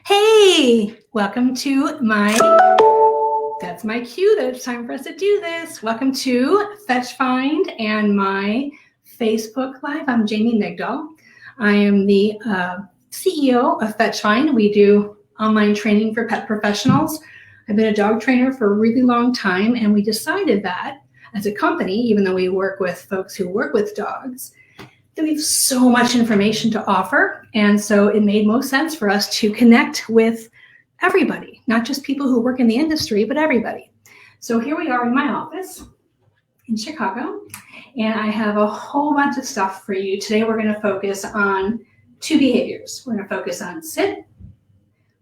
Hey, welcome to that's my cue that it's time for us to do this. Welcome to FetchFind and my Facebook Live. I'm Jamie Migdal. I am the CEO of FetchFind. We do online training for pet professionals. I've been a dog trainer for a really long time, and we decided that as a company, even though we work with folks who work with dogs, that we have so much information to offer. And so it made most sense for us to connect with everybody, not just people who work in the industry, but everybody. So here we are in my office in Chicago, and I have a whole bunch of stuff for you. Today we're going to focus on two behaviors. We're going to focus on sit,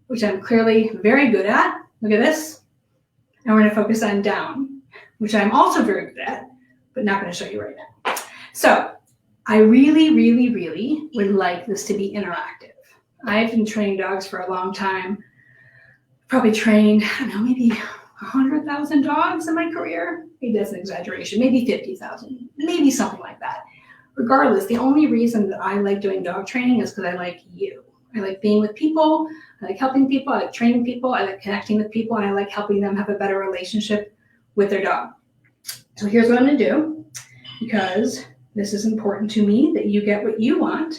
which I'm clearly very good at. Look at this. And we're going to focus on down, which I'm also very good at, but not going to show you right now. So I really would like this to be interactive. I've been training dogs for a long time. Probably trained, I don't know, maybe 100,000 dogs in my career. Maybe that's an exaggeration. Maybe 50,000, maybe something like that. Regardless, the only reason that I like doing dog training is because I like you. I like being with people. I like helping people. I like training people. I like connecting with people, and I like helping them have a better relationship with their dog. So here's what I'm going to do, because this is important to me that you get what you want.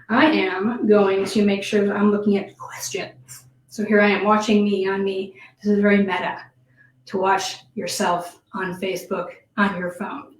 I am going to make sure that I'm looking at questions. So here I am watching me on me. This is very meta to watch yourself on Facebook on your phone.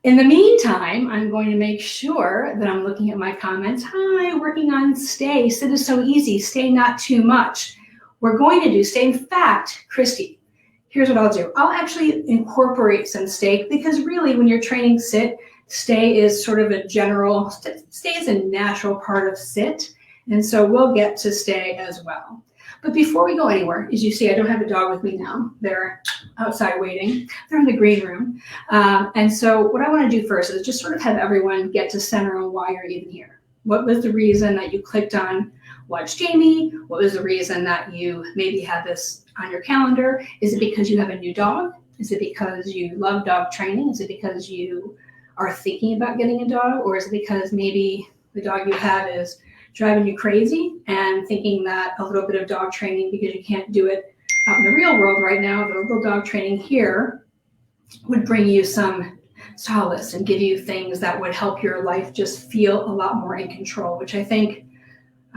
In the meantime, I'm going to make sure that I'm looking at my comments. Hi, working on stay. Sit is so easy. Stay not too much. We're going to do stay. In fact, Christy, here's what I'll do. I'll actually incorporate some stay, because really when you're training sit, stay is sort of a general, stay is a natural part of sit. And so we'll get to stay as well. But before we go anywhere, as you see, I don't have a dog with me now. They're outside waiting. They're in the green room. And so what I want to do first is just sort of have everyone get to center on why you're even here. What was the reason that you clicked on Watch Jamie? What was the reason that you maybe had this on your calendar? Is it because you have a new dog? Is it because you love dog training? Is it because you are thinking about getting a dog? Or is it because maybe the dog you have is driving you crazy and thinking that a little bit of dog training, because you can't do it out in the real world right now, but a little dog training here would bring you some solace and give you things that would help your life just feel a lot more in control, which I think,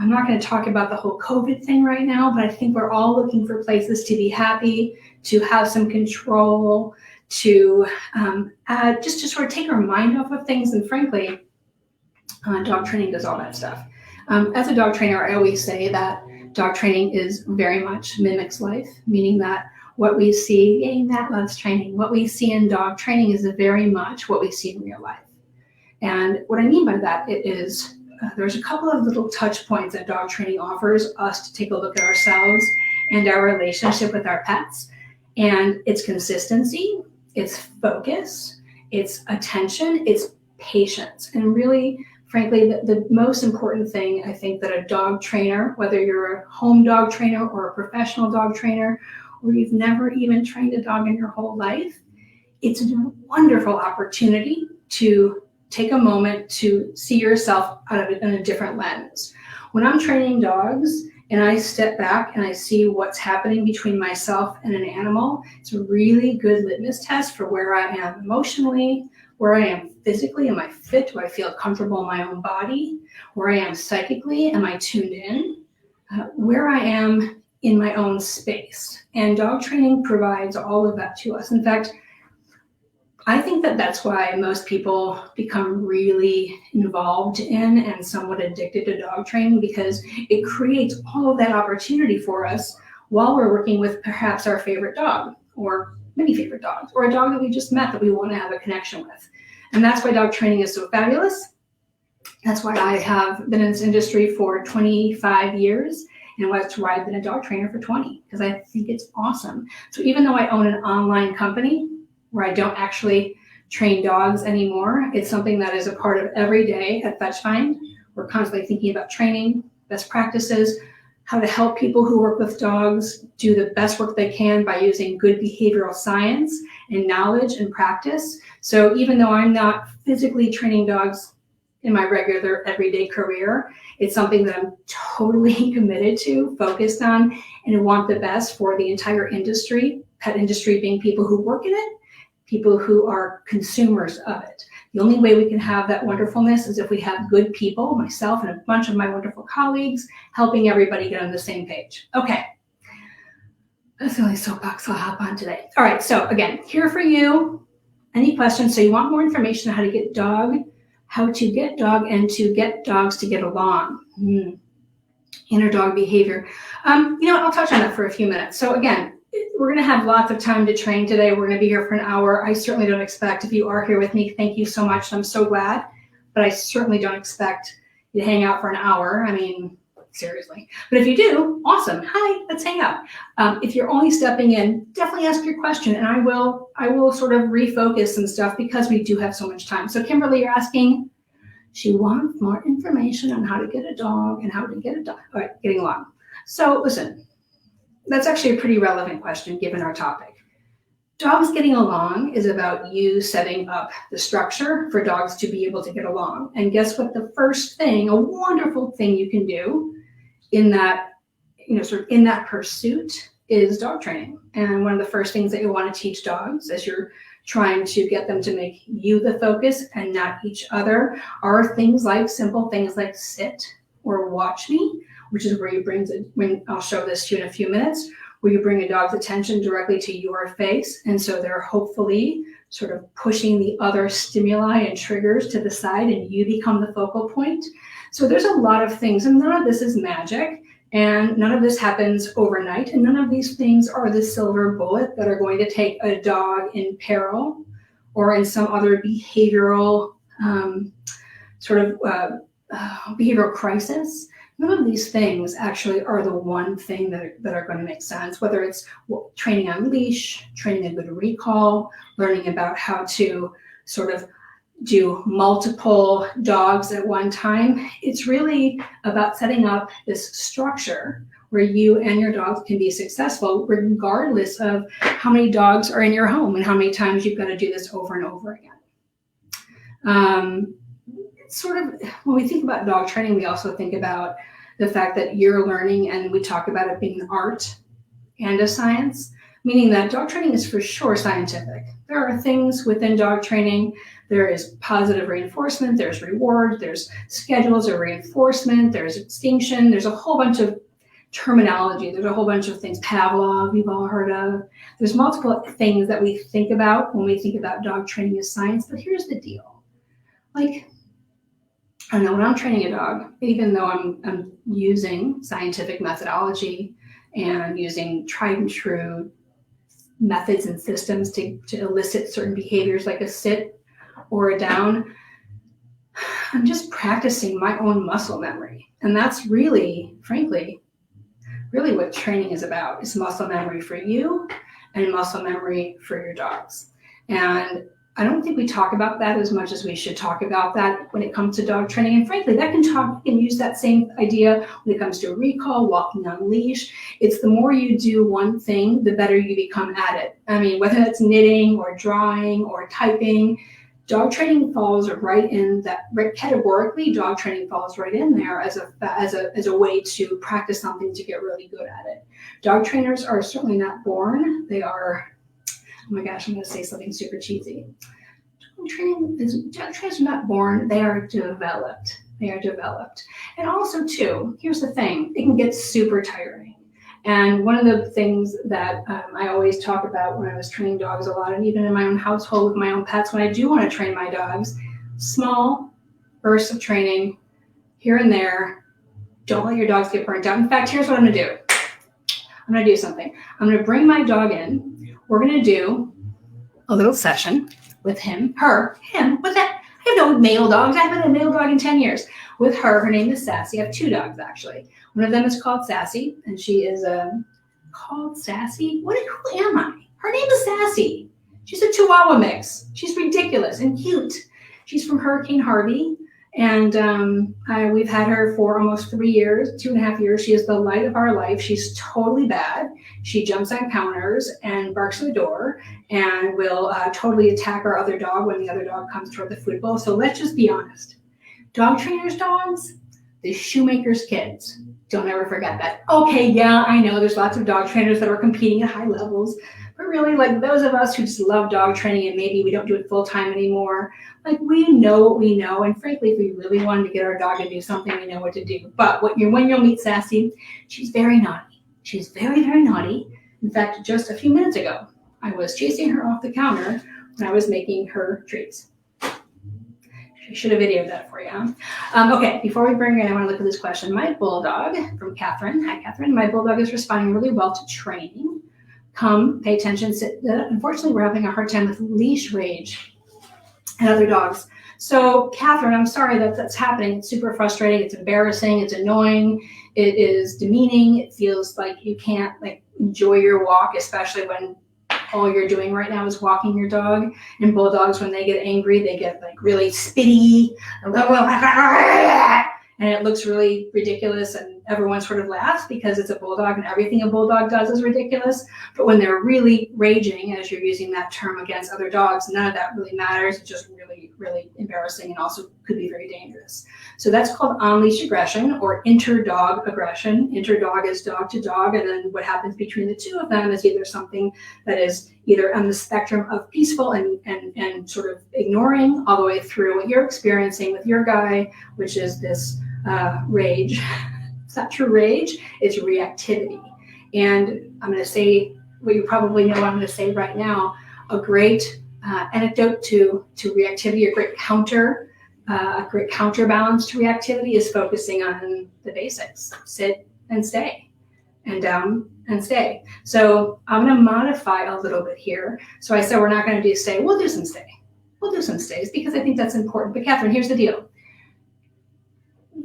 I'm not going to talk about the whole COVID thing right now, but I think we're all looking for places to be happy, to have some control, to just to sort of take our mind off of things. And frankly, dog training does all that stuff. As a dog trainer, I always say that dog training is very much mimics life, meaning that what we see, yay, Matt loves training, what we see in dog training is very much what we see in real life. And what I mean by that, it is, there's a couple of little touch points that dog training offers us to take a look at ourselves and our relationship with our pets. And it's consistency, it's focus, it's attention, it's patience. And really, frankly, the most important thing I think that a dog trainer, whether you're a home dog trainer or a professional dog trainer, or you've never even trained a dog in your whole life, it's a wonderful opportunity to take a moment to see yourself out of it in a different lens. When I'm training dogs and I step back and I see what's happening between myself and an animal, it's a really good litmus test for where I am emotionally, where I am physically. Am I fit? Do I feel comfortable in my own body? Where I am psychically? Am I tuned in? Where I am in my own space. And dog training provides all of that to us. In fact, I think that that's why most people become really involved in and somewhat addicted to dog training, because it creates all of that opportunity for us while we're working with perhaps our favorite dog, or many favorite dogs, or a dog that we just met that we want to have a connection with. And that's why dog training is so fabulous. That's why I have been in this industry for 25 years, and that's why I've been a dog trainer for 20, because I think it's awesome. So even though I own an online company where I don't actually train dogs anymore, it's something that is a part of every day at FetchFind. We're constantly thinking about training, best practices, how to help people who work with dogs do the best work they can by using good behavioral science and knowledge and practice. So even though I'm not physically training dogs in my regular everyday career. It's something that I'm totally committed to, focused on, and want the best for the entire industry, pet industry being people who work in it, people who are consumers of it. The only way we can have that wonderfulness is if we have good people, myself and a bunch of my wonderful colleagues, helping everybody get on the same page. Okay. That's the only soapbox I'll hop on today. All right, so again, here for you. Any questions? So you want more information on how to get dog and to get dogs to get along. Inner dog behavior. I'll touch on that for a few minutes. So again, we're going to have lots of time to train today. We're going to be here for an hour. I certainly don't expect, if you are here with me, thank you so much. I'm so glad, but I certainly don't expect you to hang out for an hour. I mean, seriously. But if you do, awesome. Hi, let's hang out. If you're only stepping in, definitely ask your question, and I will sort of refocus some stuff because we do have so much time. So Kimberly, you're asking, she wants more information on how to get a dog and how to get a dog. All right, getting along. So listen, that's actually a pretty relevant question given our topic. Dogs getting along is about you setting up the structure for dogs to be able to get along. And guess what? The first thing, a wonderful thing you can do in that, sort of in that pursuit is dog training. And one of the first things that you want to teach dogs as you're trying to get them to make you the focus and not each other are simple things like sit or watch me, which is where I'll show this to you in a few minutes, where you bring a dog's attention directly to your face. And so they're hopefully sort of pushing the other stimuli and triggers to the side and you become the focal point. So there's a lot of things, and none of this is magic, and none of this happens overnight, and none of these things are the silver bullet that are going to take a dog in peril or in some other behavioral behavioral crisis. None of these things actually are the one thing that are going to make sense, whether it's training on leash, training a good recall, learning about how to sort of do multiple dogs at one time. It's really about setting up this structure where you and your dogs can be successful regardless of how many dogs are in your home and how many times you've got to do this over and over again. Sort of, when we think about dog training, we also think about the fact that you're learning, and we talk about it being an art and a science, meaning that dog training is for sure scientific. There are things within dog training. There is positive reinforcement, there's reward, there's schedules of reinforcement, there's extinction, there's a whole bunch of terminology, there's a whole bunch of things, Pavlov, you've all heard of. There's multiple things that we think about when we think about dog training as science, but here's the deal. Like, I don't know, when I'm training a dog, even though I'm using scientific methodology and using tried and true methods and systems to elicit certain behaviors like a sit or a down, I'm just practicing my own muscle memory. And that's really, frankly, really what training is about, is muscle memory for you and muscle memory for your dogs. And I don't think we talk about that as much as we should talk about that when it comes to dog training. And frankly, you can use that same idea when it comes to a recall, walking on leash. It's the more you do one thing, the better you become at it. I mean, whether that's knitting or drawing or typing, dog training falls right in that. Categorically, dog training falls right in there as a way to practice something to get really good at it. Dog trainers are certainly not born. They are, oh my gosh, I'm going to say something super cheesy. Dog trainers are not born. They are developed. And also, too, here's the thing. It can get super tiring. And one of the things that I always talk about when I was training dogs a lot, and even in my own household with my own pets, when I do want to train my dogs, small bursts of training here and there. Don't let your dogs get burnt out. In fact, here's what I'm going to do. I'm going to do something. I'm going to bring my dog in. We're going to do a little session with him, with that. I have no male dogs. I haven't had a male dog in 10 years. With her name is Sassy. I have two dogs, actually. One of them is called Sassy, and she is called Sassy? Who am I? Her name is Sassy. She's a Chihuahua mix. She's ridiculous and cute. She's from Hurricane Harvey, and we've had her for almost 3 years, 2.5 years. She is the light of our life. She's totally bad. She jumps on counters and barks at the door and will totally attack our other dog when the other dog comes toward the food bowl. So let's just be honest. Dog trainers' dogs, the shoemaker's kids. Don't ever forget that. Okay, yeah, I know there's lots of dog trainers that are competing at high levels, but really, like those of us who just love dog training and maybe we don't do it full time anymore, like we know what we know, and frankly, if we really wanted to get our dog to do something, we know what to do. But when you'll meet Sassy, she's very naughty. She's very, very naughty. In fact, just a few minutes ago, I was chasing her off the counter when I was making her treats. I should have videoed that for you. Okay, before we bring her in, I want to look at this question. My bulldog, from Catherine. Hi, Catherine. My bulldog is responding really well to training. Come, pay attention. Sit. Unfortunately, we're having a hard time with leash rage and other dogs. So, Catherine, I'm sorry that that's happening. It's super frustrating. It's embarrassing. It's annoying. It is demeaning. It feels like you can't enjoy your walk, especially when all you're doing right now is walking your dog. And bulldogs, when they get angry, they get really spitty, and it looks really ridiculous, and everyone sort of laughs because it's a bulldog and everything a bulldog does is ridiculous. But when they're really raging, as you're using that term against other dogs, none of that really matters. It's just really, really embarrassing and also could be very dangerous. So that's called on-leash aggression or inter-dog aggression. Inter-dog is dog to dog, and then what happens between the two of them is either something that is either on the spectrum of peaceful and sort of ignoring all the way through what you're experiencing with your guy, which is this rage. It's not true rage, it's reactivity. And I'm going to say what you probably know I'm going to say right now, a great antidote to reactivity, a great counterbalance to reactivity is focusing on the basics. Sit and stay, and down and stay. So I'm going to modify a little bit here. So I said we're not going to do stay, we'll do some stay. We'll do some stays because I think that's important. But Catherine, here's the deal.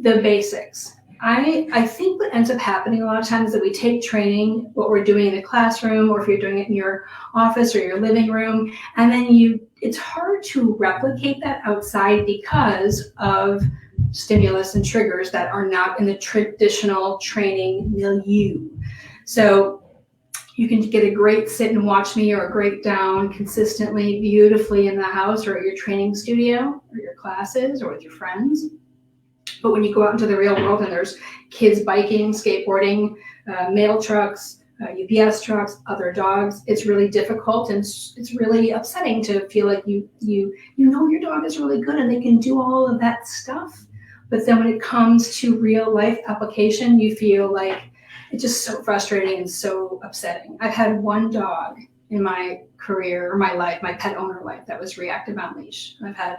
The basics. I think what ends up happening a lot of times is that we take training, what we're doing in the classroom, or if you're doing it in your office or your living room, and then it's hard to replicate that outside because of stimulus and triggers that are not in the traditional training milieu. So you can get a great sit and watch me or a great down consistently, beautifully in the house or at your training studio or your classes or with your friends. But when you go out into the real world and there's kids biking, skateboarding, mail trucks, UPS trucks, other dogs, it's really difficult and it's really upsetting to feel like you know your dog is really good and they can do all of that stuff. But then when it comes to real life application, you feel like it's just so frustrating and so upsetting. I've had one dog in my career or my life, my pet owner life, that was reactive on leash. I've had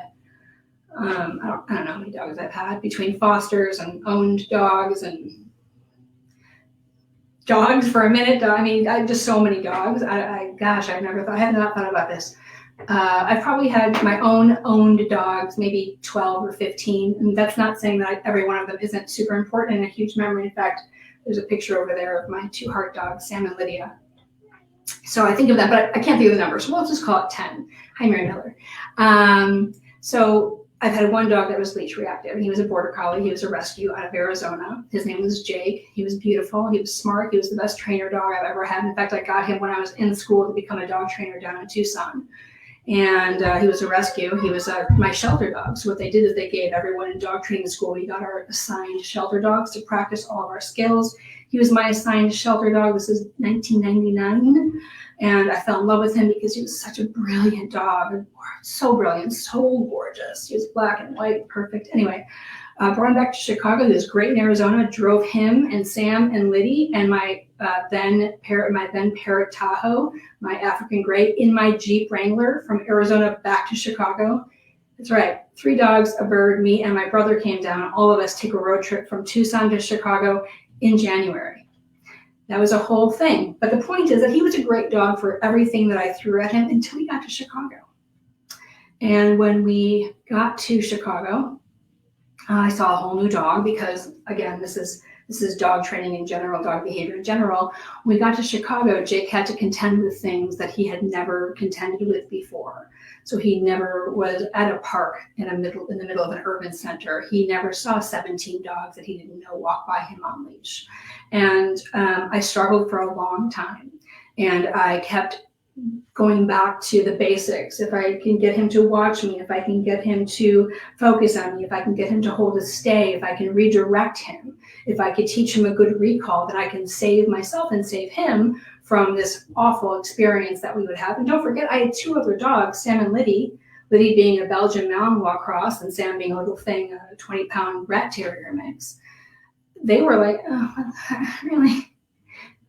I don't know how many dogs I've had between fosters and owned dogs and dogs for a minute. I mean, just so many dogs. I have not thought about this. I've probably had my own owned dogs, maybe 12 or 15. And that's not saying that every one of them isn't super important and a huge memory. In fact, there's a picture over there of my two heart dogs, Sam and Lydia. So I think of that, but I can't think of the numbers. So we'll just call it 10. Hi, Mary Miller. So I've had one dog that was leash reactive, and he was a border collie. He was a rescue out of Arizona. His name was Jake. He was beautiful. He was smart. He was the best trainer dog I've ever had. In fact, I got him when I was in school to become a dog trainer down in Tucson. And he was a rescue. He was my shelter dog. So what they did is they gave everyone in dog training school, we got our assigned shelter dogs to practice all of our skills. He was my assigned shelter dog. This is 1999. And I fell in love with him because he was such a brilliant dog. So brilliant, so gorgeous. He was black and white, perfect. Anyway, brought him back to Chicago. He was great in Arizona. Drove him and Sam and Liddy and my then parrot Tahoe, my African gray, in my Jeep Wrangler from Arizona back to Chicago. That's right. 3 dogs, a bird, me, and my brother came down. All of us take a road trip from Tucson to Chicago in January. That was a whole thing. But the point is that he was a great dog for everything that I threw at him until we got to Chicago. And when we got to Chicago, I saw a whole new dog because, again, this is dog training in general, dog behavior in general. When we got to Chicago, Jake had to contend with things that he had never contended with before. So he never was at a park in the middle of an urban center. He never saw 17 dogs that he didn't know walk by him on leash. And I struggled for a long time. And I kept going back to the basics, if I can get him to watch me, if I can get him to focus on me, if I can get him to hold a stay, if I can redirect him, if I could teach him a good recall, then I can save myself and save him from this awful experience that we would have. And don't forget, I had 2 other dogs, Sam and Liddy. Liddy being a Belgian Malinois cross and Sam being a little thing, a 20-pound rat terrier mix. They were like, oh, really?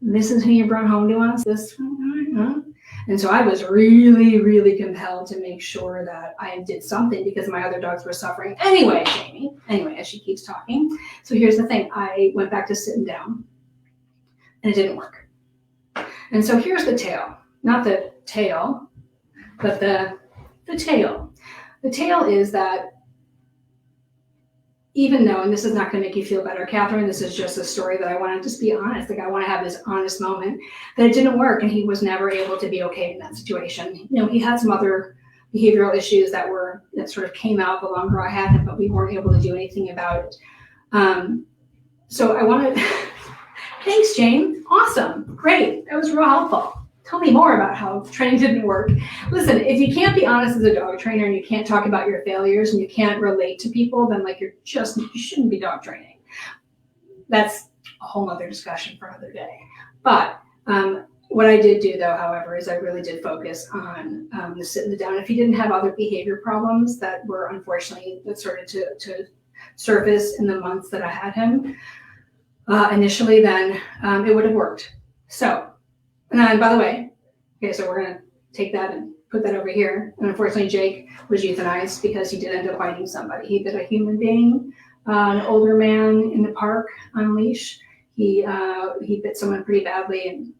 This is who you brought home to us? This one? And so I was really, really compelled to make sure that I did something because my other dogs were suffering. Anyway, Jamie, as she keeps talking. So here's the thing. I went back to sitting down and it didn't work. And so here's the tail. Not the tail, but the tail. The tail is that even though, and this is not going to make you feel better, Catherine, this is just a story that I want to just be honest. Like I want to have this honest moment that it didn't work and he was never able to be okay in that situation. He had some other behavioral issues that sort of came out the longer I had him, but we weren't able to do anything about it. So I wanted, thanks, Jane. Awesome. Great. That was real helpful. Tell me more about how training didn't work. Listen, if you can't be honest as a dog trainer and you can't talk about your failures and you can't relate to people, then you shouldn't be dog training. That's a whole other discussion for another day. But what I did do though, however, is I really did focus on the sit and the down. If he didn't have other behavior problems that were unfortunately that started to surface in the months that I had him initially, then it would have worked. So. And by the way, okay, so we're going to take that and put that over here. And unfortunately, Jake was euthanized because he did end up biting somebody. He bit a human being, an older man in the park on leash. He bit someone pretty badly, and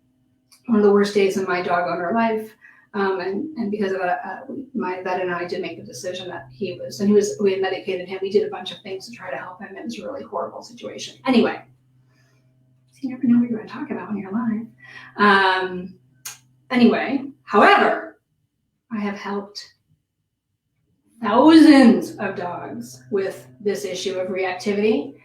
one of the worst days in my dog owner life. And because of that, my vet and I did make the decision that we had medicated him. We did a bunch of things to try to help him. It was a really horrible situation. Anyway. You never know what you're going to talk about when you're live. Anyway, however, I have helped thousands of dogs with this issue of reactivity,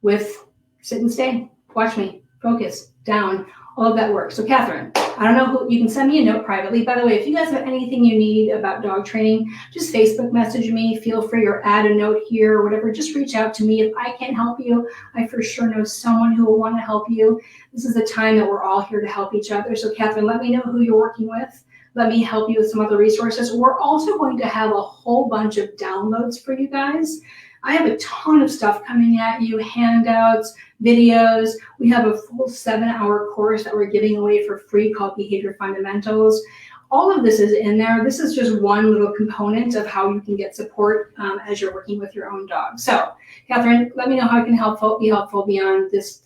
with sit and stay, watch me, focus, down, all of that works. So Catherine, I don't know who, you can send me a note privately. By the way, if you guys have anything you need about dog training, just Facebook message me, feel free, or add a note here or whatever. Just reach out to me. If I can't help you, I for sure know someone who will want to help you. This is the time that we're all here to help each other. So Catherine, let me know who you're working with. Let me help you with some other resources. We're also going to have a whole bunch of downloads for you guys. I have a ton of stuff coming at you, handouts, videos. We have a full 7-hour course that we're giving away for free called Behavior Fundamentals. All of this is in there. This is just one little component of how you can get support as you're working with your own dog. So, Catherine, let me know how I can be helpful beyond this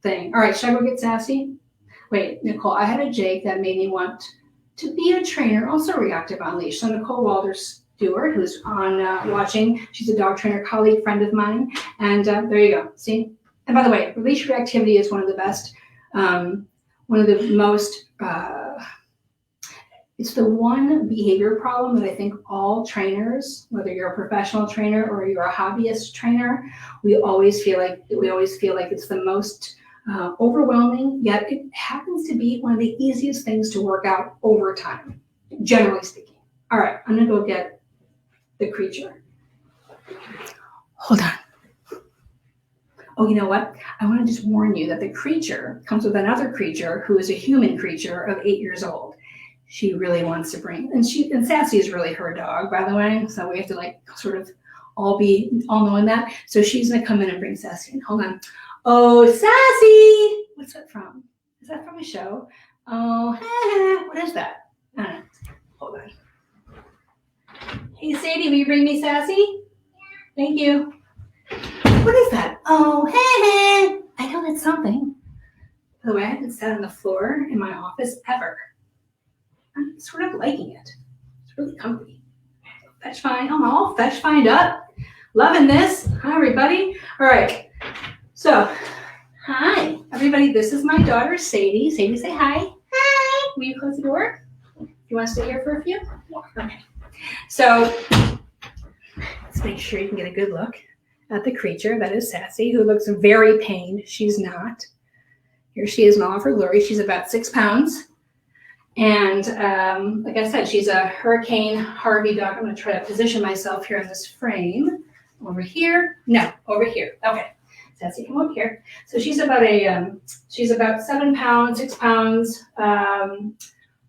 thing. All right, should I go get sassy? Wait, Nicole, I had a Jake that made me want to be a trainer, also reactive on leash. So Nicole Walder-Stewart, who's on watching, she's a dog trainer colleague, friend of mine. And there you go, see? And by the way, leash reactivity is one of the best, one of the most, it's the one behavior problem that I think all trainers, whether you're a professional trainer or you're a hobbyist trainer, we always feel like it's the most overwhelming, yet it happens to be one of the easiest things to work out over time, generally speaking. All right, I'm gonna go get the creature. Hold on. Oh, you know what? I want to just warn you that the creature comes with another creature who is a human creature of 8 years old. She really wants to bring, and Sassy is really her dog, by the way. So we have to sort of all knowing that. So she's gonna come in and bring Sassy in. Hold on. Oh, Sassy! What's that from? Is that from a show? Oh, what is that? I don't know. Hold on. Hey, Sadie, will you bring me Sassy? Yeah. Thank you. What is that? Oh, hey! I know that's something. By the way, I haven't sat on the floor in my office ever. I'm sort of liking it. It's really comfy. FetchFind. I'm all FetchFind up. Loving this. Hi, everybody. All right. So, hi, everybody. This is my daughter, Sadie. Sadie, say hi. Hi. Will you close the door? You want to stay here for a few? Yeah. Okay. So, let's make sure you can get a good look at the creature. That is Sassy, who looks very pained. She's not. Here she is in all of her glory. She's about 6 pounds. And like I said, she's a Hurricane Harvey dog. I'm going to try to position myself here in this frame. Over here? No, over here. Okay. Sassy, come over here. So she's about she's about 7 pounds, 6 pounds.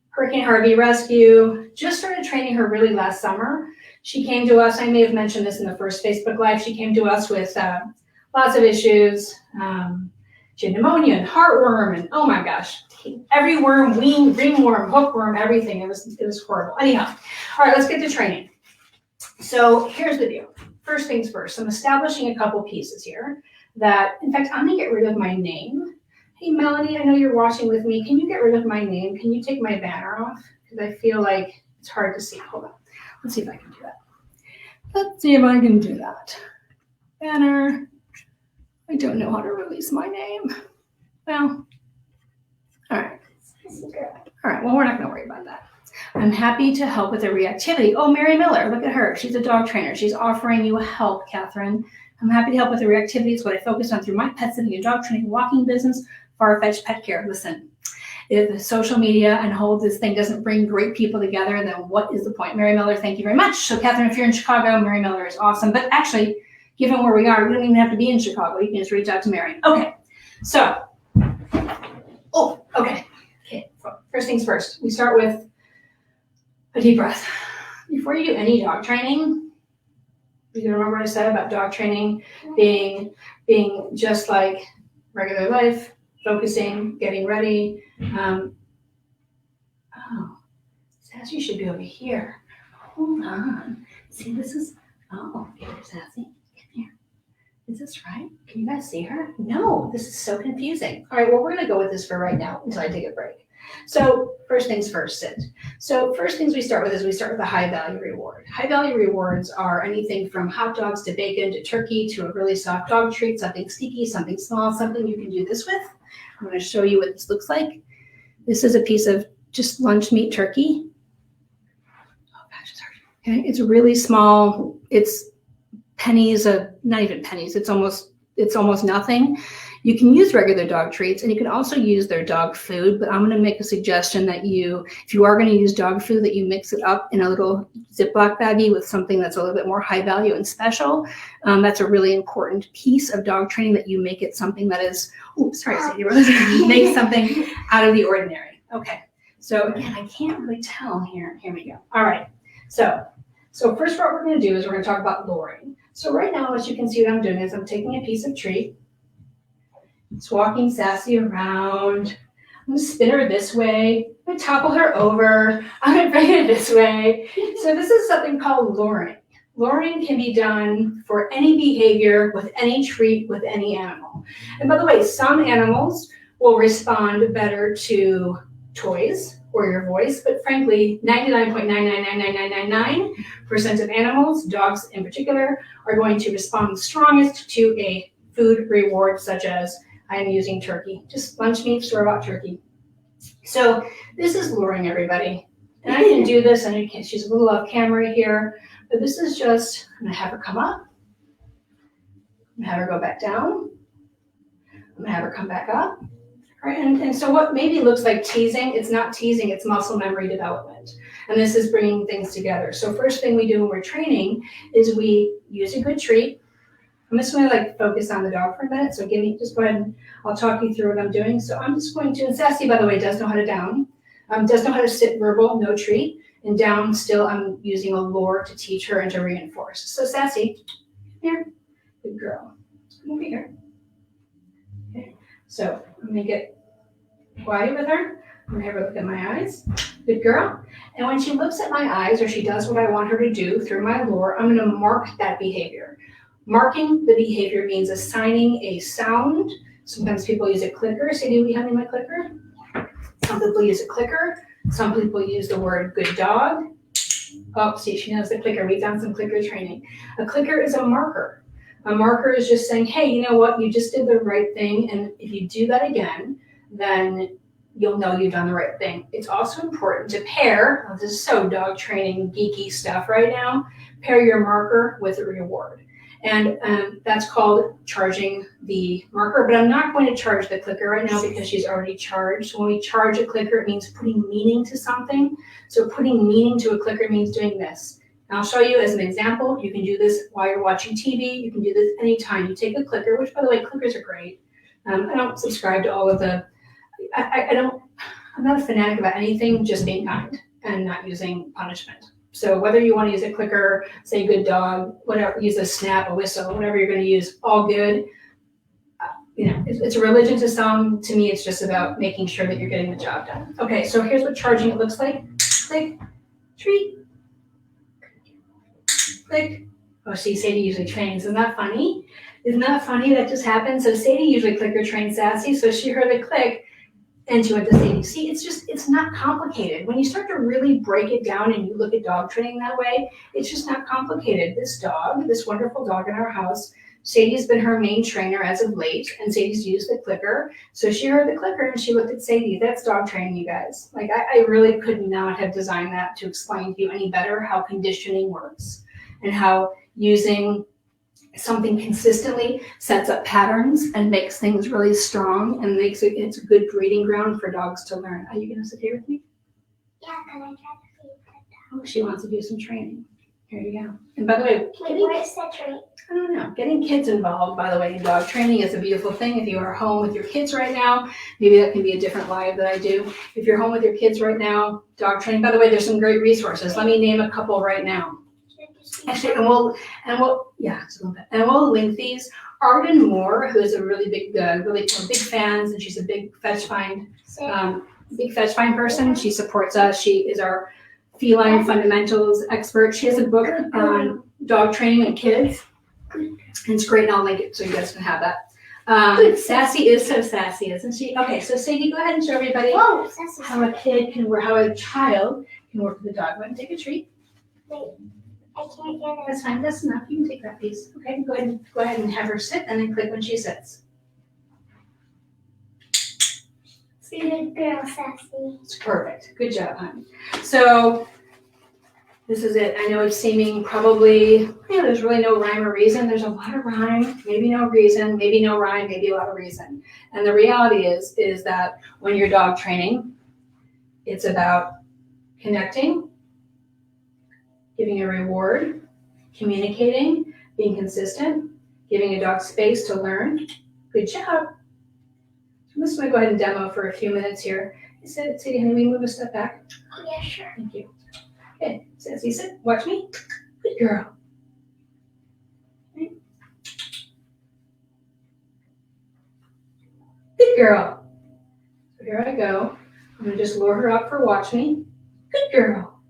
Hurricane Harvey rescue. Just started training her really last summer. She came to us. I may have mentioned this in the first Facebook Live. She came to us with lots of issues. She had pneumonia and heartworm, and oh my gosh, every worm, ringworm, hookworm, everything. It was horrible. Anyhow, all right, let's get to training. So here's the deal. First things first, I'm establishing a couple pieces here that, in fact, I'm gonna get rid of my name. Hey, Melanie, I know you're watching with me. Can you get rid of my name? Can you take my banner off? Because I feel like it's hard to see. Hold on. Let's see if I can do that. Let's see if I can do that. Banner. I don't know how to release my name. Well, all right. All right, well, we're not going to worry about that. I'm happy to help with the reactivity. Oh, Mary Miller, look at her. She's a dog trainer. She's offering you help, Catherine. I'm happy to help with the reactivity. It's what I focus on through my pet sitting and dog training, walking business, far-fetched pet care. Listen, if social media and whole this thing doesn't bring great people together, then what is the point? Mary Miller, thank you very much. So, Catherine, if you're in Chicago, Mary Miller is awesome. But actually, given where we are, we don't even have to be in Chicago. You can just reach out to Mary. Okay, so, okay. First things first, we start with a deep breath. Before you do any dog training, you can remember what I said about dog training being just like regular life, focusing, getting ready. Sassy should be over here. Hold on. See, this is, here's Sassy. Here. Is this right? Can you guys see her? No, this is so confusing. All right, well, we're going to go with this for right now until I take a break. So first things first, sit. So first things we start with is we start with a high value reward. High value rewards are anything from hot dogs to bacon to turkey to a really soft dog treat, something sneaky, something small, something you can do this with. I'm going to show you what this looks like. This is a piece of just lunch meat turkey. Oh gosh, it's hard. Okay, it's really small. It's pennies of, not even pennies. It's almost nothing. You can use regular dog treats, and you can also use their dog food, but I'm going to make a suggestion that if you are going to use dog food, that you mix it up in a little Ziploc baggie with something that's a little bit more high value and special. That's a really important piece of dog training, that you make it something that is, make something out of the ordinary. Okay, so again, I can't really tell here. Here we go. All right, so first what we're going to do is we're going to talk about luring. So right now, as you can see, what I'm doing is I'm taking a piece of treat. It's walking Sassy around. I'm going to spin her this way. I'm going to topple her over. I'm going to bring her this way. So this is something called luring. Luring can be done for any behavior, with any treat, with any animal. And by the way, some animals will respond better to toys or your voice, but frankly, 99.9999999% of animals, dogs in particular, are going to respond strongest to a food reward such as I'm using turkey, just lunch meat, store-bought turkey. So this is luring, everybody. And I can do this, and she's a little off camera here, but this is just, I'm gonna have her come up. I'm gonna have her go back down. I'm gonna have her come back up. All right, and so what maybe looks like teasing, it's not teasing, it's muscle memory development. And this is bringing things together. So first thing we do when we're training is we use a good treat. I'm just going to focus on the dog for a minute. So just go ahead and I'll talk you through what I'm doing. So I'm just going to, and Sassy, by the way, does know how to down, does know how to sit verbal, no treat, and down still I'm using a lure to teach her and to reinforce. So Sassy, here, good girl. Come over here. Okay. So I'm going to get quiet with her. I'm going to have her look at my eyes. Good girl. And when she looks at my eyes, or she does what I want her to do through my lure, I'm going to mark that behavior. Marking the behavior means assigning a sound. Sometimes people use a clicker. Say, do we have my clicker? Some people use a clicker. Some people use the word good dog. Oh, see, she knows the clicker. We've done some clicker training. A clicker is a marker. A marker is just saying, hey, you know what? You just did the right thing. And if you do that again, then you'll know you've done the right thing. It's also important to pair, this is so dog training geeky stuff right now, pair your marker with a reward. And that's called charging the marker, but I'm not going to charge the clicker right now because she's already charged. When we charge a clicker, it means putting meaning to something. So putting meaning to a clicker means doing this. And I'll show you as an example. You can do this while you're watching TV. You can do this anytime. You take a clicker, which by the way, clickers are great. I don't subscribe to all of the, I'm not a fanatic about anything, just being kind and not using punishment. So whether you want to use a clicker, say good dog, whatever, use a snap, a whistle, whatever you're going to use, all good. It's a religion to some. To me, it's just about making sure that you're getting the job done. Okay, so here's what charging it looks like. Click, treat, click. Oh, see, Sadie usually trains. Isn't that funny? Isn't that funny that just happened? So Sadie usually clicker trains Sassy, so she heard the click. And she went to Sadie. See, it's not complicated. When you start to really break it down and you look at dog training that way, it's just not complicated. This dog, this wonderful dog in our house, Sadie's been her main trainer as of late, and Sadie's used the clicker. So she heard the clicker and she looked at Sadie. That's dog training, you guys. Like, I really could not have designed that to explain to you any better how conditioning works and how using something consistently sets up patterns and makes things really strong and it's a good breeding ground for dogs to learn. Are you going to sit here with me? Yeah, can I try to feed the dog? Oh, she wants to do some training. Here you go. And by the way, what is the treat? I don't know. Getting kids involved, by the way, in dog training is a beautiful thing. If you are home with your kids right now, maybe that can be a different live that I do. If you're home with your kids right now, dog training, by the way, there's some great resources. Let me name a couple right now. Actually, and we'll link these. Arden Moore, who is a really big, big fans, and she's a big FetchFind, person. She supports us. She is our feline fundamentals expert. She has a book on dog training and kids, and it's great. And I'll link it so you guys can have that. Sassy is so sassy, isn't she? Okay, so Sadie, go ahead and show everybody how a child can work with a dog. Go ahead and take a treat. Wait. I can't get it. That's fine. That's enough. You can take that piece. Okay. Go ahead and have her sit, and then click when she sits. Good girl, Sassy. It's perfect. Good job, honey. So this is it. I know it's seeming probably, there's really no rhyme or reason. There's a lot of rhyme, maybe no reason, maybe no rhyme, maybe a lot of reason. And the reality is that when you're dog training, it's about connecting, giving a reward, communicating, being consistent, giving a dog space to learn. Good job. I'm just going to go ahead and demo for a few minutes here. Sadie, honey, we move a step back? Oh, yeah, sure. Thank you. Okay, Sassy, sit. Watch me. Good girl. Okay. Good girl. So here I go. I'm going to just lure her up for watch me. Good girl.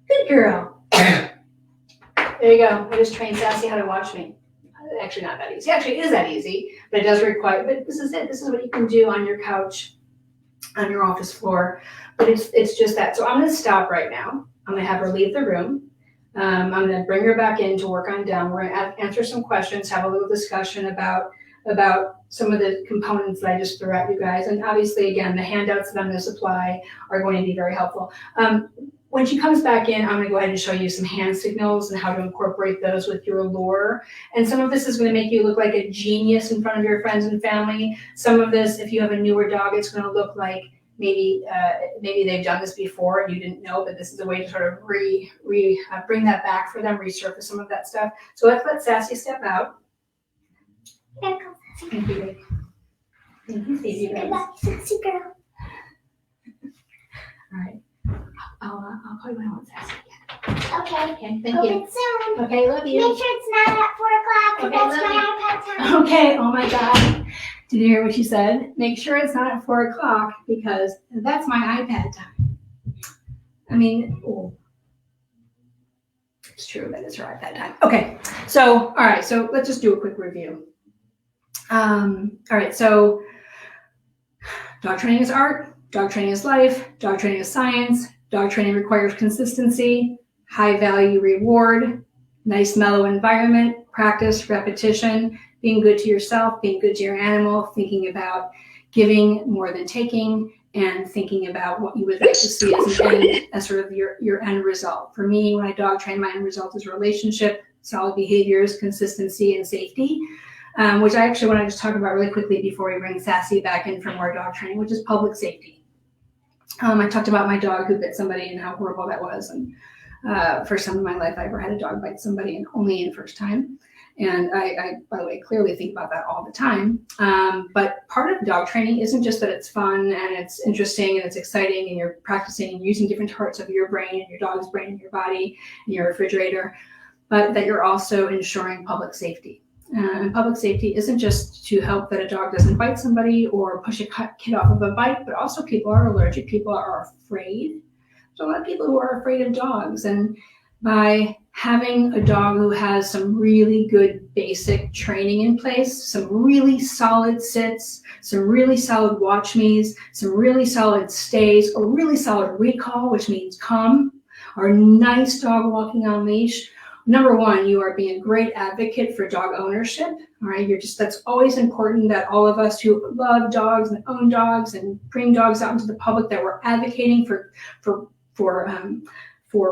Good girl. There you go. I just trained Sassy how to watch me. Actually, not that easy. Actually, it is that easy, but it does require, but this is it. This is what you can do on your couch, on your office floor. But it's just that. So I'm going to stop right now. I'm going to have her leave the room. I'm going to bring her back in to work on down. We're going to answer some questions, have a little discussion about some of the components that I just threw at you guys. And obviously, again, the handouts that I'm going to supply are going to be very helpful. When she comes back in, I'm going to go ahead and show you some hand signals and how to incorporate those with your lure. And some of this is going to make you look like a genius in front of your friends and family. Some of this, if you have a newer dog, it's going to look like maybe they've done this before and you didn't know, but this is a way to sort of bring that back for them, resurface some of that stuff. So let's let Sassy step out. Here comes Sassy. Thank you. Thank you, Sadie. Goodbye, Sassy girl. All right. I'll call you when I want Sassy again. Okay. Okay, thank Hope you. it's soon. Okay, love you. Make sure it's not at 4 o'clock. Okay, That's love my iPad time. Okay, oh my God. Did you hear what she said? Make sure it's not at 4 o'clock because that's my iPad time. I mean, it's true that it's her iPad time. Okay, so, all right, so let's just do a quick review. All right, so dog training is art, dog training is life, dog training is science, dog training requires consistency, high value reward, nice mellow environment, practice, repetition, being good to yourself, being good to your animal, thinking about giving more than taking, and thinking about what you would like to see as an end, as sort of your end result. For me, when I dog train, my end result is relationship, solid behaviors, consistency, and safety, which I actually want to just talk about really quickly before we bring Sassy back in for more dog training, which is public safety. I talked about my dog who bit somebody and how horrible that was. And first time in my life I ever had a dog bite somebody, and only in first time. And I, by the way, clearly think about that all the time. But part of dog training isn't just that it's fun and it's interesting and it's exciting and you're practicing and using different parts of your brain and your dog's brain and your body and your refrigerator, but that you're also ensuring public safety. And public safety isn't just to help that a dog doesn't bite somebody or push a kid off of a bike, but also people are allergic, people are afraid. There's a lot of people who are afraid of dogs, and by having a dog who has some really good basic training in place, some really solid sits, some really solid watch me's, some really solid stays, a really solid recall, which means come, or a nice dog walking on leash. Number one, you are being a great advocate for dog ownership. All right, that's always important, that all of us who love dogs and own dogs and bring dogs out into the public, that we're advocating for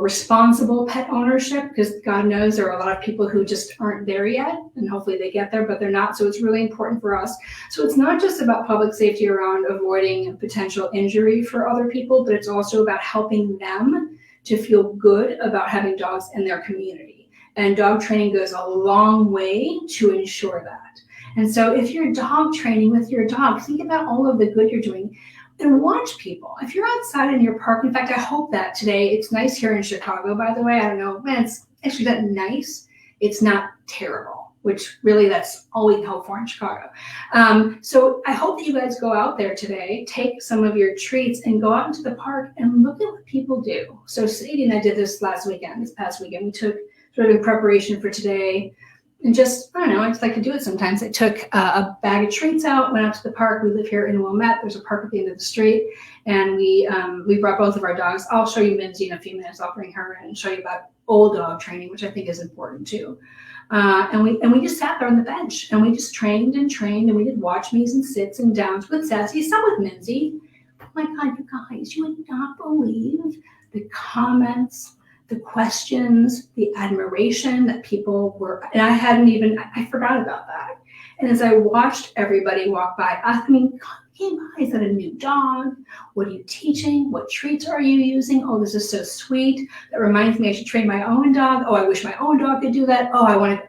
responsible pet ownership, because God knows there are a lot of people who just aren't there yet, and hopefully they get there, but they're not. So it's really important for us. So it's not just about public safety around avoiding potential injury for other people, but it's also about helping them to feel good about having dogs in their community. And dog training goes a long way to ensure that. And so if you're dog training with your dog, think about all of the good you're doing and watch people. If you're outside in your park, in fact, I hope that today, it's nice here in Chicago, by the way. I don't know, man, it's actually that nice. It's not terrible, which really that's all we hope for in Chicago. So I hope that you guys go out there today, take some of your treats and go out into the park and look at what people do. So Sadie and I did this this past weekend. We took sort of in preparation for today, and just, I don't know, I just like to do it sometimes. I took a bag of treats out, went out to the park. We live here in Wilmette. There's a park at the end of the street, and we brought both of our dogs. I'll show you Mimsy in a few minutes. I'll bring her in and show you about old dog training, which I think is important too. And we just sat there on the bench, and we just trained, and we did watch me's and sits and downs with Sassy, some with Mimsy. Oh my God, you guys, you would not believe the comments, the questions, the admiration that people were, and I forgot about that. And as I watched everybody walk by, asking me, came by, is that a new dog? What are you teaching? What treats are you using? Oh, this is so sweet. That reminds me I should train my own dog. Oh, I wish my own dog could do that. Oh,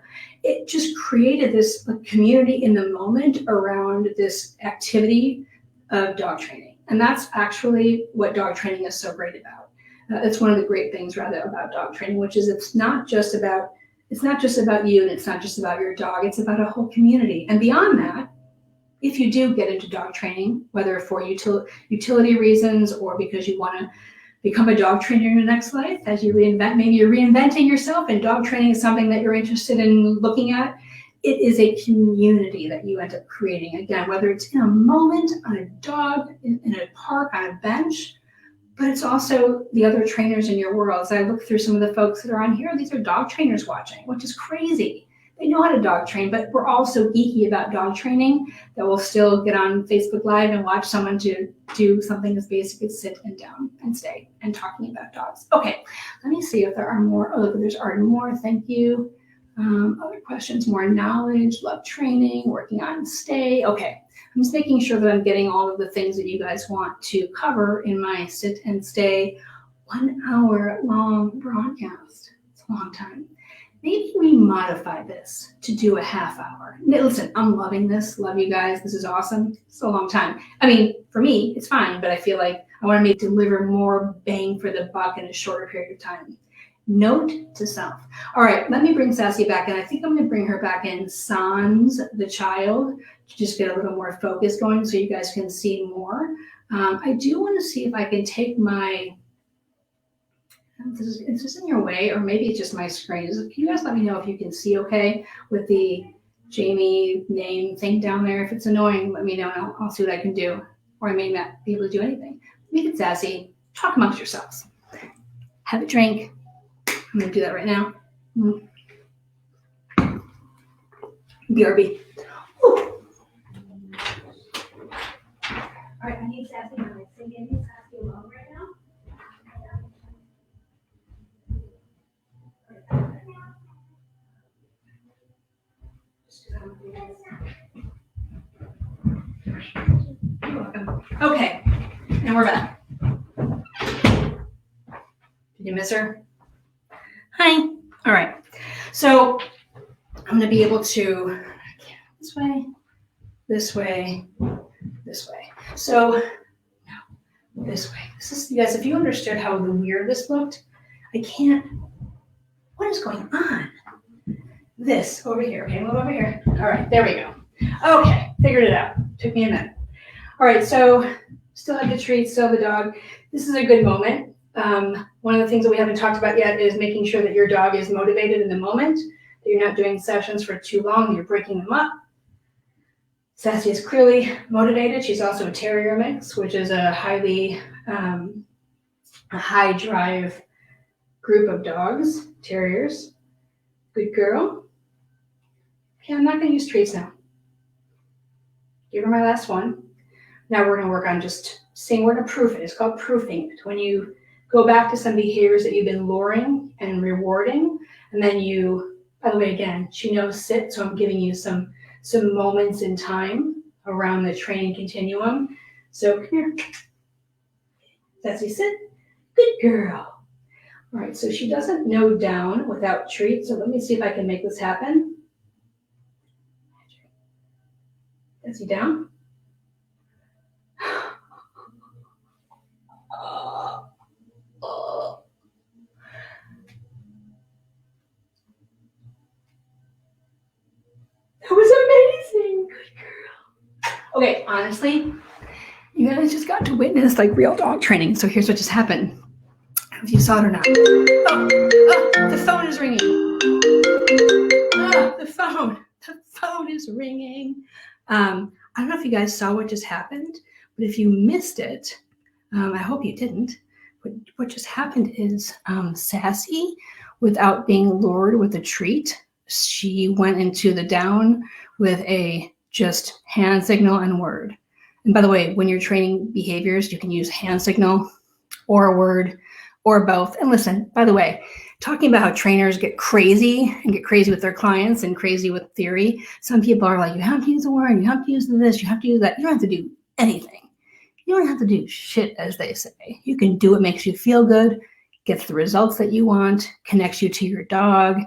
it just created this community in the moment around this activity of dog training. And that's actually what dog training is so great about. It's one of the great things, rather, about dog training, which is it's not just about you, and it's not just about your dog. It's about a whole community. And beyond that, if you do get into dog training, whether for utility reasons or because you want to become a dog trainer in your next life, as you maybe you're reinventing yourself, and dog training is something that you're interested in looking at, it is a community that you end up creating. Again, whether it's in a moment, on a dog, in a park, on a bench, but it's also the other trainers in your world. As I look through some of the folks that are on here, these are dog trainers watching, which is crazy. They know how to dog train, but we're all so geeky about dog training that we'll still get on Facebook Live and watch someone to do something as basic as sit and down and stay and talking about dogs. Okay, let me see if there are more. Oh, there's already more. Thank you. Other questions, more knowledge, love training, working on stay. Okay. I'm just making sure that I'm getting all of the things that you guys want to cover in my sit and stay 1 hour long broadcast. It's a long time. Maybe we modify this to do a half hour. Listen, I'm loving this. Love you guys. This is awesome. It's a long time. I mean, for me, it's fine, but I feel like I want to deliver more bang for the buck in a shorter period of time. Note to self. All right, let me bring Sassy back in. I think I'm going to bring her back in sans the child to just get a little more focus going so you guys can see more. I do want to see if I can take my, is this in your way, or maybe it's just my screen. Can you guys let me know if you can see okay with the Jamie name thing down there? If it's annoying, let me know and I'll see what I can do. Or I may not be able to do anything. Make it sassy. Talk amongst yourselves. Have a drink. I'm going to do that right now. BRB. Woo. All right, I need Sassy on my seat. You're welcome. Okay, and we're back. Did you miss her? Hi. All right. So I'm going to be able to this way, this way, this way. So no, this way. This is, you guys, if you understood how weird this looked, I can't. What is going on? This over here. Okay, move over here. All right, there we go. Okay, figured it out. Took me a minute. All right, so still have the treat, still have the dog. This is a good moment. One of the things that we haven't talked about yet is making sure that your dog is motivated in the moment, that you're not doing sessions for too long, you're breaking them up. Sassy is clearly motivated. She's also a terrier mix, which is a highly a high drive group of dogs, terriers. Good girl. Okay, I'm not going to use treats now. Give her my last one. Now we're going to work on just saying, we're going to proof it. It's called proofing it. When you go back to some behaviors that you've been luring and rewarding, and then you, by the way, again, she knows sit, so I'm giving you some moments in time around the training continuum. So come here. Sassy, sit. Good girl. All right, so she doesn't know down without treats, so let me see if I can make this happen. Sassy, down. That was amazing. Good girl. Okay, honestly, you guys just got to witness like real dog training. So here's what just happened. I don't know if you saw it or not. Oh, the phone is ringing. Oh, the phone is ringing. I don't know if you guys saw what just happened, but if you missed it, I hope you didn't. But what just happened is Sassy, without being lured with a treat, she went into the down with a just hand signal and word. And by the way, when you're training behaviors, you can use hand signal or a word or both. And listen, by the way, talking about how trainers get crazy with their clients and crazy with theory. Some people are like, you have to use a word, you have to use this, you have to use that. You don't have to do anything. You don't have to do shit, as they say. You can do what makes you feel good, gets the results that you want, connects you to your dog,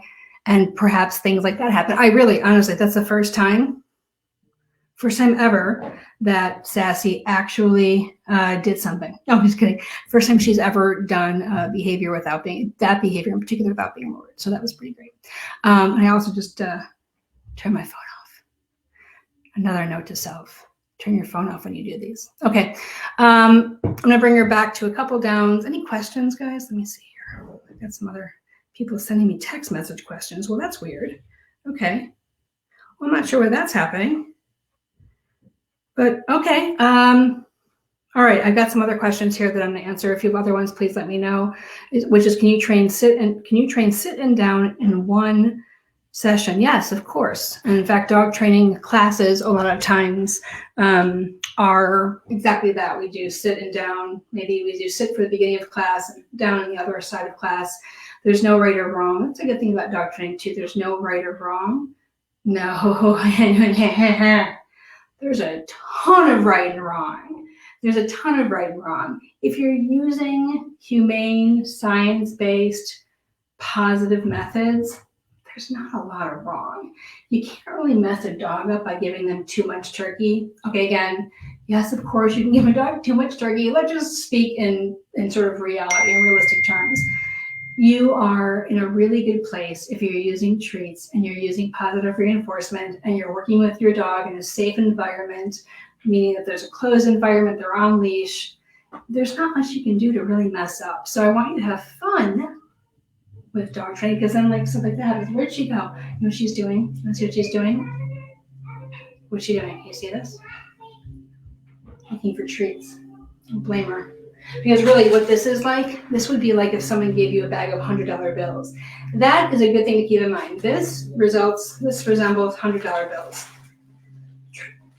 and perhaps things like that happen. I really, honestly, that's the first time ever that Sassy actually did something. No, I'm just kidding. First time she's ever done behavior without being, that behavior in particular without being lured. So that was pretty great. I also just turned my phone off. Another note to self. Turn your phone off when you do these. Okay. I'm going to bring her back to a couple downs. Any questions, guys? Let me see here. I've got some other people sending me text message questions. Well, that's weird. Okay. Well, I'm not sure why that's happening. But okay. All right. I've got some other questions here that I'm going to answer. If you have other ones, please let me know. Which is, can you train sit and down in one session? Yes, of course. And in fact, dog training classes a lot of times are exactly that. We do sit and down. Maybe we do sit for the beginning of class and down on the other side of class. There's no right or wrong. That's a good thing about dog training too. There's no right or wrong. No. There's a ton of right and wrong. There's a ton of right and wrong. If you're using humane, science-based, positive methods, there's not a lot of wrong. You can't really mess a dog up by giving them too much turkey. Okay, again, yes, of course, you can give a dog too much turkey. Let's just speak in sort of reality and realistic terms. You are in a really good place if you're using treats and you're using positive reinforcement and you're working with your dog in a safe environment, meaning that there's a closed environment, they're on leash. There's not much you can do to really mess up. So I want you to have fun with dog training, because then like stuff like that happens. Where'd she go? You know what she's doing? Let's see what she's doing. What's she doing? Can you see this? Looking for treats. Don't blame her. Because really what this is like, this would be like if someone gave you a bag of $100 bills. That is a good thing to keep in mind. This resembles $100 bills.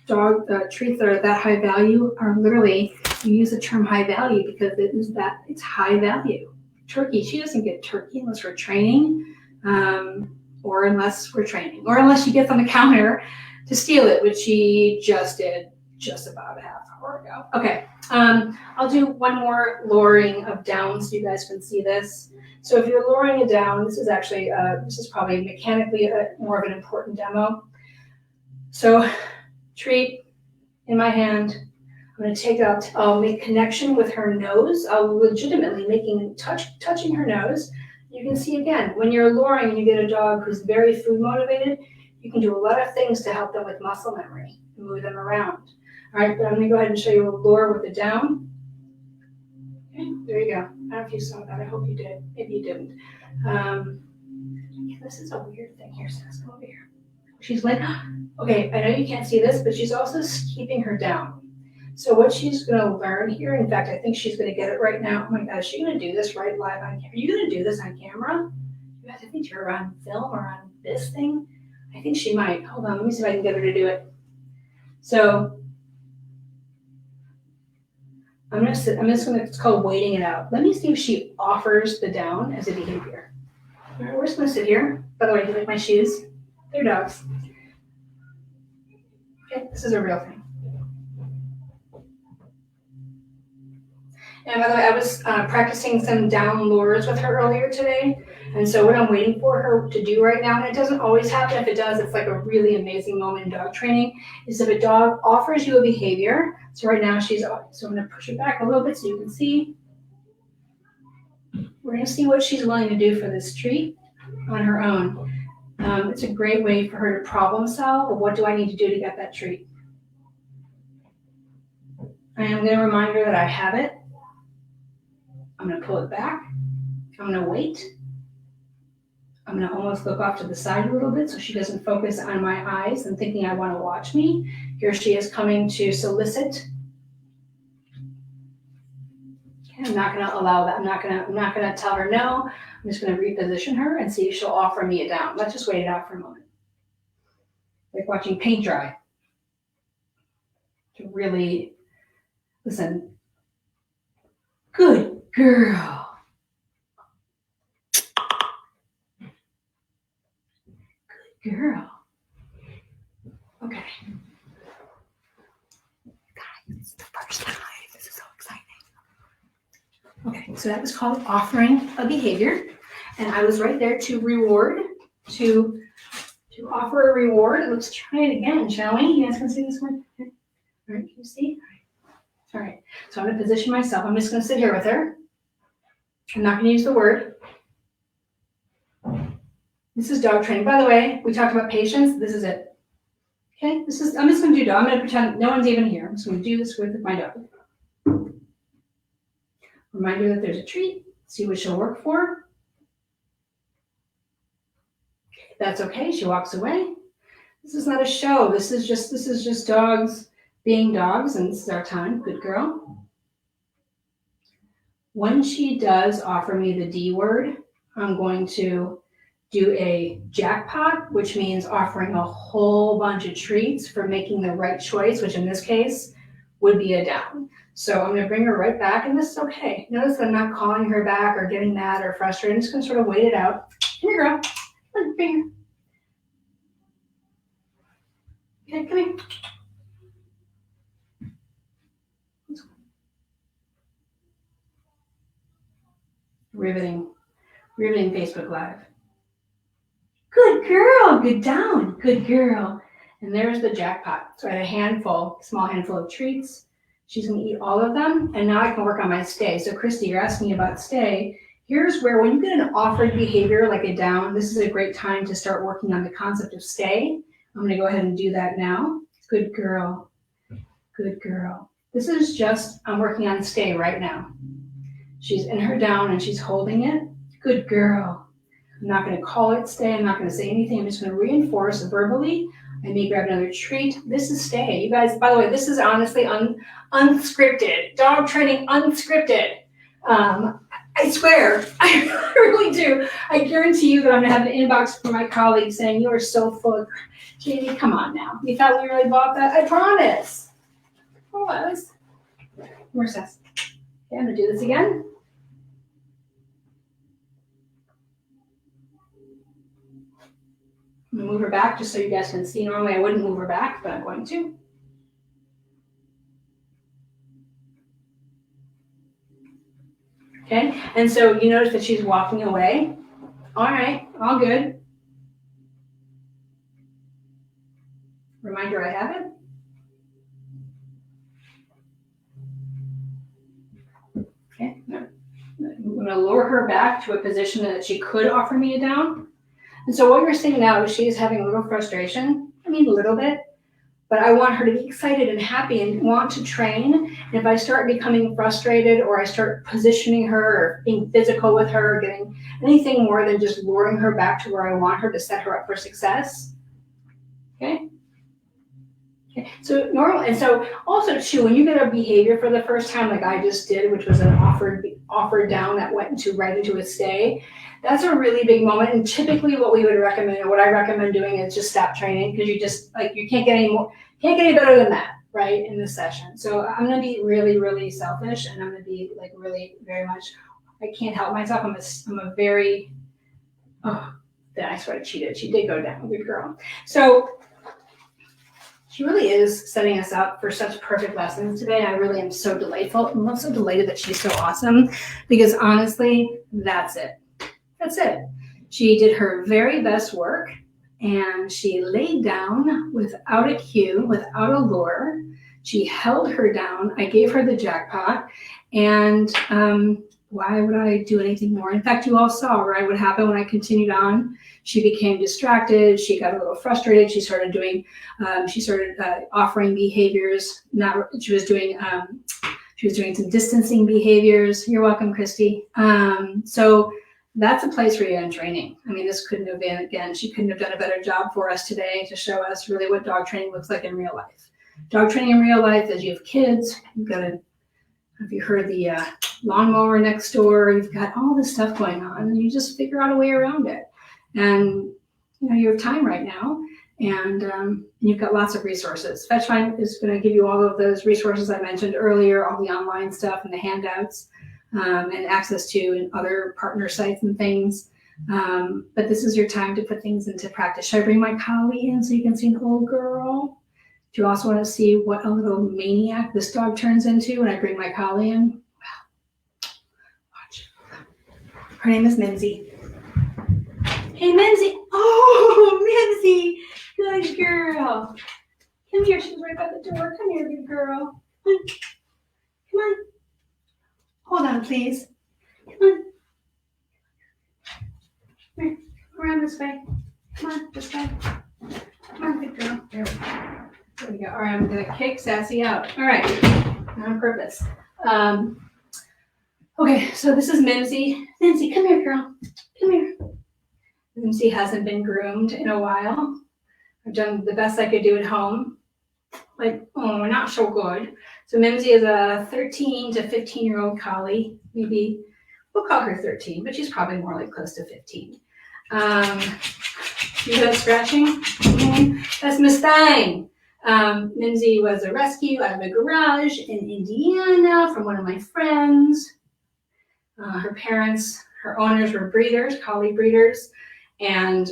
Dog treats that are that high value are literally, you use the term high value because it's high value. Turkey, she doesn't get turkey unless we're training, or unless we're training, or unless she gets on the counter to steal it, which she just did just about a half hour ago. Okay, I'll do one more lowering of down so you guys can see this. So if you're lowering it down, this is actually, this is probably mechanically more of an important demo. So treat in my hand. I'm going to take out, I'll make connection with her nose. I'll legitimately touching her nose. You can see again, when you're luring and you get a dog who's very food motivated, you can do a lot of things to help them with muscle memory, move them around. All right, but I'm going to go ahead and show you a lure with the down. Okay, there you go. I don't know if you saw that. I hope you did. Maybe you didn't. Yeah, this is a weird thing here, Sass. Come over here. She's like, okay, I know you can't see this, but she's also keeping her down. So what she's going to learn here, in fact, I think she's going to get it right now. Oh my God, is she going to do this right live on camera? Are you going to do this on camera? You guys, I think you're on film or on this thing. I think she might. Hold on, let me see if I can get her to do it. So it's called waiting it out. Let me see if she offers the down as a behavior. All right, we're just going to sit here. By the way, do you like my shoes? They're dogs. Okay, this is a real thing. And by the way, I was practicing some down lures with her earlier today. And so what I'm waiting for her to do right now, and it doesn't always happen. If it does, it's like a really amazing moment in dog training, is if a dog offers you a behavior. So right now so I'm going to push her back a little bit so you can see. We're going to see what she's willing to do for this treat on her own. It's a great way for her to problem solve. Of what do I need to do to get that treat? I am going to remind her that I have it. I'm going to pull it back. I'm going to wait. I'm going to almost look off to the side a little bit so she doesn't focus on my eyes and thinking I want to watch me. Here she is coming to solicit. Okay, I'm not going to allow that. I'm not going to tell her no. I'm just going to reposition her and see if she'll offer me a down. Let's just wait it out for a moment. Like watching paint dry. To really listen. Good girl. Good girl. Okay. Guys, it's the first time. This is so exciting. Okay, so that was called offering a behavior. And I was right there to reward, to offer a reward. Let's try it again, shall we? You guys can see this one? All right, can you see? All right, so I'm going to position myself. I'm just going to sit here with her. I'm not going to use the word. This is dog training. By the way, we talked about patience. This is it. Okay, I'm just going to do dog. I'm going to pretend no one's even here. I'm just going to do this with my dog. Remind her that there's a treat. See what she'll work for. Okay, that's okay. She walks away. This is not a show. This is just dogs being dogs, and this is our time. Good girl. When she does offer me the D word, I'm going to do a jackpot, which means offering a whole bunch of treats for making the right choice, which in this case would be a down. So I'm going to bring her right back, and this is okay. Notice I'm not calling her back or getting mad or frustrated. I'm just going to sort of wait it out. Come here, girl. Come here. Okay, come here. Riveting Facebook Live. Good girl, good down, good girl. And there's the jackpot. So I had a small handful of treats. She's gonna eat all of them, and now I can work on my stay. So Christy, you're asking about stay. Here's where, when you get an offered behavior like a down, this is a great time to start working on the concept of stay. I'm gonna go ahead and do that now. Good girl, good girl. This is just, I'm working on stay right now. She's in her down and she's holding it. Good girl. I'm not going to call it stay. I'm not going to say anything. I'm just going to reinforce verbally. I may grab another treat. This is stay. You guys, by the way, this is honestly unscripted. Dog training unscripted. I swear, I really do. I guarantee you that I'm going to have an inbox from my colleagues saying, you are so full of crap. Jamie, come on now. You thought we really bought that? I promise. I was. Where's Seth? Okay, I'm going to do this again. I'm going to move her back just so you guys can see. Normally I wouldn't move her back, but I'm going to. Okay, and so you notice that she's walking away. All right, all good. Remind her I have it. Okay, I'm going to lure her back to a position that she could offer me a down. And so what you're seeing now is she's having a little frustration. I mean, a little bit. But I want her to be excited and happy and want to train. And if I start becoming frustrated or I start positioning her or being physical with her or getting anything more than just luring her back to where I want her to set her up for success. Okay? Okay. So normal, and so also too, when you get a behavior for the first time, like I just did, which was an offered down that went right into a stay, that's a really big moment. And typically, what we would recommend, or what I recommend doing, is just stop training because you can't get any better than that, right? In this session. So I'm gonna be really, really selfish, and I'm gonna be like really very much. I can't help myself. I'm a very. Oh, then I sort of cheated. She did go down. Good girl. So. She really is setting us up for such perfect lessons today. I really am so delightful. I'm so delighted that she's so awesome because honestly, that's it. That's it. She did her very best work and she laid down without a cue, without a lure. She held her down. I gave her the jackpot and why would I do anything more? In fact, you all saw, right, what happened when I continued on. She became distracted. She got a little frustrated. She started offering behaviors. She was doing some distancing behaviors. You're welcome, Christy. So that's a place for you in training. I mean, this couldn't have been, again, she couldn't have done a better job for us today to show us really what dog training looks like in real life. Dog training in real life is you have kids, have you heard the lawnmower next door? You've got all this stuff going on, and you just figure out a way around it. And you have time right now, and you've got lots of resources. FetchFind is going to give you all of those resources I mentioned earlier, all the online stuff and the handouts, and access to and other partner sites and things. But this is your time to put things into practice. Should I bring my collie in so you can see an old girl? Do you also want to see what a little maniac this dog turns into when I bring my collie in? Wow. Watch. Her name is Mimsy. Hey, Mimsy. Oh, Mimsy. Good girl. Come here. She's right by the door. Come here, good girl. Come on. Hold on, please. Come on. Come here. Around this way. Come on, this way. Come on, good girl. There we go. All right, I'm going to kick Sassy out. All right, on purpose. Okay, so this is Mimsy. Mimsy, come here, girl. Come here. Mimsy hasn't been groomed in a while. I've done the best I could do at home. Not so good. So Mimsy is a 13 to 15-year-old collie. Maybe we'll call her 13, but she's probably more like close to 15. You hear that scratching? Okay. That's Miss Thang. Mimsy was a rescue out of a garage in Indiana from one of my friends. Her owners were breeders, collie breeders, and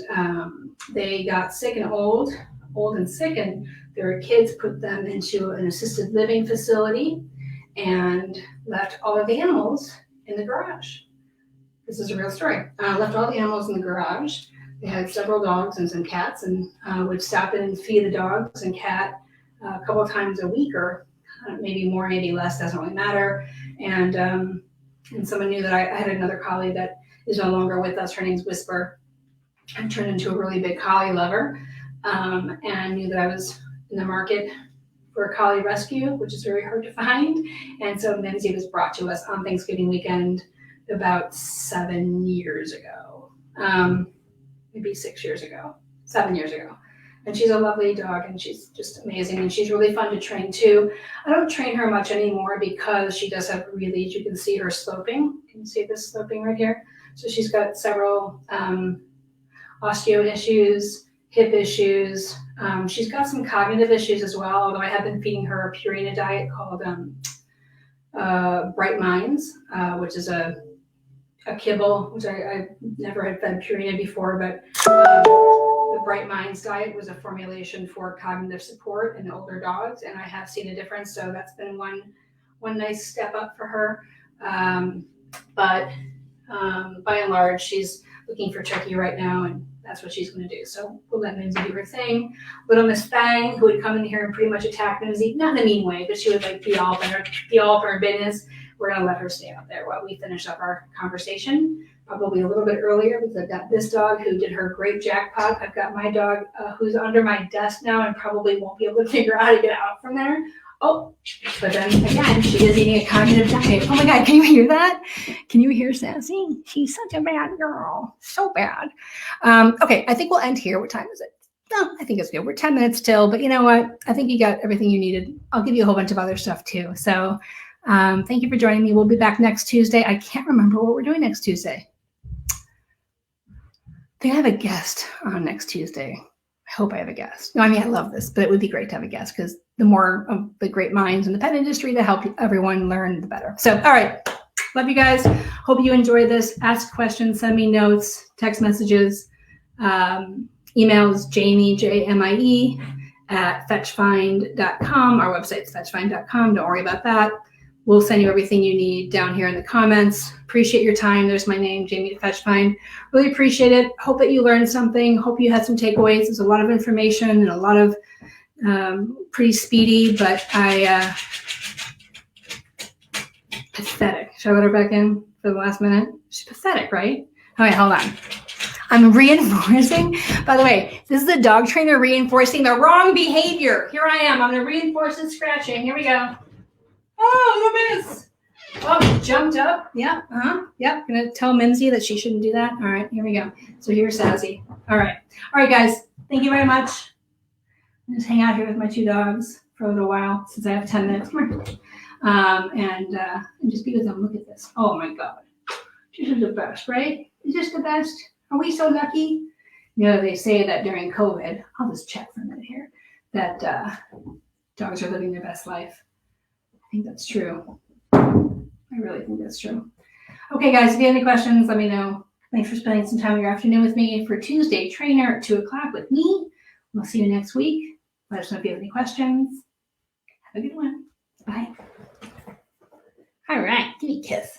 they got sick and old and sick, and their kids put them into an assisted living facility and left all of the animals in the garage. This is a real story. Left all the animals in the garage. They had several dogs and some cats, and would stop in and feed the dogs and cat a couple times a week, or maybe more, maybe less, doesn't really matter. And someone knew that I had another collie that is no longer with us. Her name's Whisper. I turned into a really big collie lover, and knew that I was in the market for a collie rescue, which is very hard to find. And so Mimsy was brought to us on Thanksgiving weekend about 7 years ago. Maybe 6 years ago, 7 years ago. And she's a lovely dog, and she's just amazing, and she's really fun to train too. I don't train her much anymore because she does have really, you can see her sloping. Can you see this sloping right here? So she's got several osteo issues, hip issues. She's got some cognitive issues as well, although I have been feeding her a Purina diet called Bright Minds, which is a kibble, which I never had fed Purina before, but the Bright Minds diet was a formulation for cognitive support in older dogs, and I have seen a difference. So that's been one nice step up for her. But by and large, she's looking for turkey right now, and that's what she's going to do. So we'll let Mimsy do her thing. Little Miss Fang, who would come in here and pretty much attack Mimsy, not in a mean way, but she would like be all up in her business. We're going to let her stay out there while we finish up our conversation. Probably a little bit earlier because I've got this dog who did her great jackpot. I've got my dog who's under my desk now and probably won't be able to figure out how to get out from there. Oh, but then again, she is eating a cognitive diet. Oh my God, can you hear that? Can you hear Sassy? She's such a bad girl. So bad. Okay, I think we'll end here. What time is it? No, I think it's good. We're 10 minutes till, but you know what? I think you got everything you needed. I'll give you a whole bunch of other stuff too. So thank you for joining me. We'll be back next Tuesday. I can't remember what we're doing next Tuesday. I think I have a guest on next Tuesday. I hope I have a guest. No, I mean, I love this, but it would be great to have a guest because the more of the great minds in the pet industry to help everyone learn, the better. So, all right. Love you guys. Hope you enjoy this. Ask questions, send me notes, text messages, emails, Jamie, Jamie, at FetchFind.com. Our website's FetchFind.com. Don't worry about that. We'll send you everything you need down here in the comments. Appreciate your time. There's my name, Jamie at FetchFind. Really appreciate it. Hope that you learned something. Hope you had some takeaways. There's a lot of information and a lot of pretty speedy, but pathetic. Should I let her back in for the last minute? She's pathetic, right? All right, hold on. I'm reinforcing. By the way, this is a dog trainer reinforcing the wrong behavior. Here I am. I'm going to reinforce and scratching. Here we go. Oh, the miss. Oh, jumped up. Yep. Yep. Gonna tell Mimsy that she shouldn't do that. All right, here we go. So here's Sassy. All right, guys. Thank you very much. I'll just hang out here with my two dogs for a little while since I have 10 minutes. Come here. And just be with them. Look at this. Oh my God. This is the best, right? Is this the best? Are we so lucky? You know, they say that during COVID, I'll just check for a minute here, that dogs are living their best life. I think that's true. I really think that's true. Okay, guys, if you have any questions, let me know. Thanks for spending some time of your afternoon with me for Tuesday Trainer at 2 o'clock with me. We'll see you next week. Let us know if you have any questions. Have a good one. Bye. All right, give me a kiss.